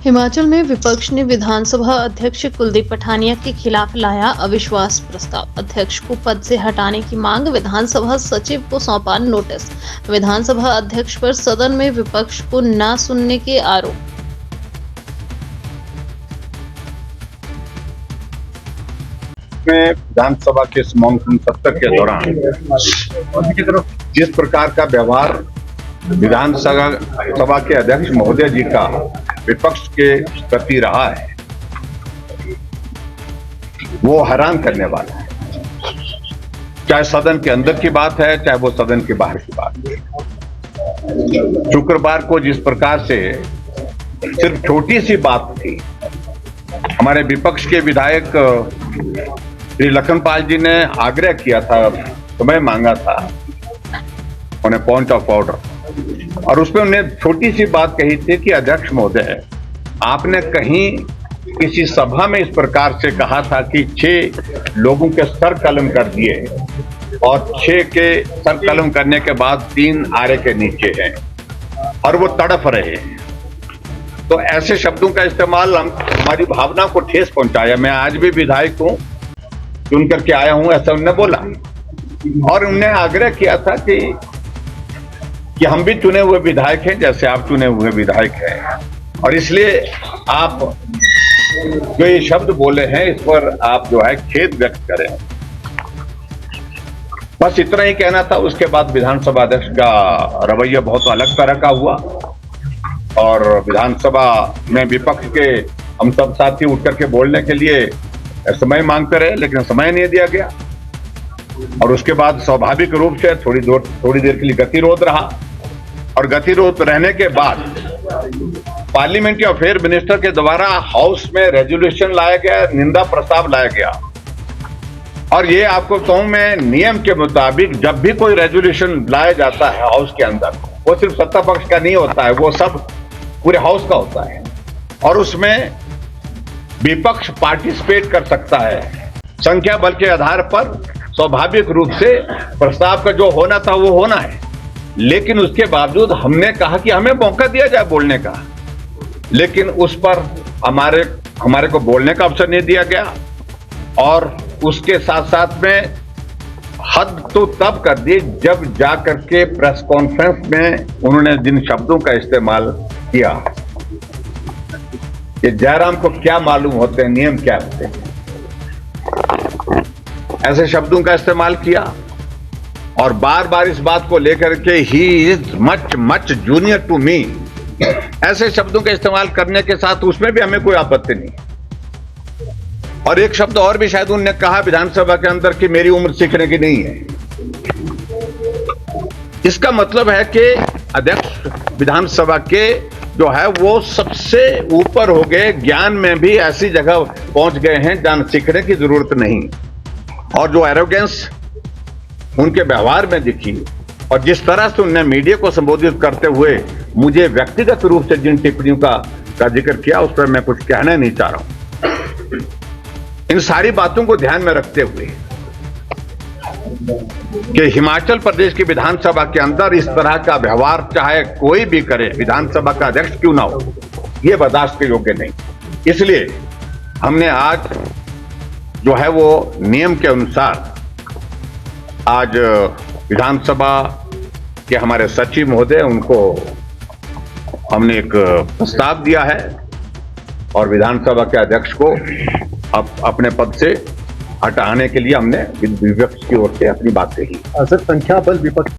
हिमाचल में विपक्ष ने विधानसभा अध्यक्ष कुलदीप पठानिया के खिलाफ लाया अविश्वास प्रस्ताव। अध्यक्ष को पद से हटाने की मांग, विधानसभा सचिव को सौंपा नोटिस। विधानसभा अध्यक्ष पर सदन में विपक्ष को न सुनने के आरोप। में विधानसभा के मानसून सत्र के दौरान जिस प्रकार का व्यवहार विधानसभा के अध्यक्ष महोदय जी का विपक्ष के प्रति रहा है, वो हैरान करने वाला है। चाहे सदन के अंदर की बात है, चाहे वो सदन के बाहर की बात है। शुक्रवार को जिस प्रकार से सिर्फ छोटी सी बात थी, हमारे विपक्ष के विधायक श्री लखनपाल जी ने आग्रह किया था, समय मांगा था उन्हें पॉइंट ऑफ ऑर्डर, और उसमें उन्हें छोटी सी बात कही थी कि अध्यक्ष महोदय, आपने कहीं किसी सभा में इस प्रकार से कहा था कि 6 लोगों के सर कलम कर दिए और 6 के सर कलम करने के बाद 3 आरे के नीचे हैं और वो तड़फ रहे हैं। तो ऐसे शब्दों का इस्तेमाल हमारी भावना को ठेस पहुंचाया। मैं आज भी विधायक हूं, चुन करके आया हूं, ऐसा उन्होंने बोला, और उन्होंने आग्रह किया था कि हम भी चुने हुए विधायक हैं जैसे आप चुने हुए विधायक हैं, और इसलिए आप जो ये शब्द बोले हैं इस पर आप जो है खेद व्यक्त करें। बस इतना ही कहना था। उसके बाद विधानसभा अध्यक्ष का रवैया बहुत अलग तरह का हुआ और विधानसभा में विपक्ष के हम सब साथी उठ करके बोलने के लिए समय मांगते रहे, लेकिन समय नहीं दिया गया। और उसके बाद स्वाभाविक रूप से थोड़ी देर के लिए गतिरोध रहा, और गतिरोध रहने के बाद पार्लियामेंट्री अफेयर मिनिस्टर के द्वारा हाउस में रेजोल्यूशन लाया गया, निंदा प्रस्ताव लाया गया। और ये आपको कहूं मैं, नियम के मुताबिक जब भी कोई रेजोल्यूशन लाया जाता है हाउस के अंदर, वो सिर्फ सत्ता पक्ष का नहीं होता है, वो सब पूरे हाउस का होता है, और उसमें विपक्ष पार्टिसिपेट कर सकता है। संख्या बल के आधार पर स्वाभाविक रूप से प्रस्ताव का जो होना था वो होना है, लेकिन उसके बावजूद हमने कहा कि हमें मौका दिया जाए बोलने का, लेकिन उस पर हमारे को बोलने का अवसर नहीं दिया गया। और उसके साथ साथ में हद तो तब कर दी जब जाकर के प्रेस कॉन्फ्रेंस में उन्होंने जिन शब्दों का इस्तेमाल किया कि जयराम को क्या मालूम होते हैं नियम क्या होते हैं, ऐसे शब्दों का इस्तेमाल किया। और बार बार इस बात को लेकर के he is much junior to me, ऐसे शब्दों का इस्तेमाल करने के साथ उसमें भी हमें कोई आपत्ति नहीं। और एक शब्द और भी शायद उन्होंने कहा विधानसभा के अंदर कि मेरी उम्र सीखने की नहीं है। इसका मतलब है कि अध्यक्ष विधानसभा के जो है वो सबसे ऊपर हो गए, ज्ञान में भी ऐसी जगह पहुंच गए हैं जहां सीखने की जरूरत नहीं। और जो एरोगेंस उनके व्यवहार में दिखी और जिस तरह से उन्होंने मीडिया को संबोधित करते हुए मुझे व्यक्तिगत रूप से जिन टिप्पणियों का जिक्र किया, उस पर मैं कुछ कहना नहीं चाह रहा हूं। इन सारी बातों को ध्यान में रखते हुए कि हिमाचल प्रदेश की विधानसभा के अंदर इस तरह का व्यवहार चाहे कोई भी करे, विधानसभा का अध्यक्ष क्यों ना हो, यह बर्दाश्त के योग्य नहीं। इसलिए हमने आज जो है वो नियम के अनुसार आज विधानसभा के हमारे सचिव महोदय, उनको हमने एक प्रस्ताव दिया है और विधानसभा के अध्यक्ष को अपने पद से हटाने के लिए हमने विपक्ष की ओर से अपनी बात कही। सर, संख्या बल विपक्ष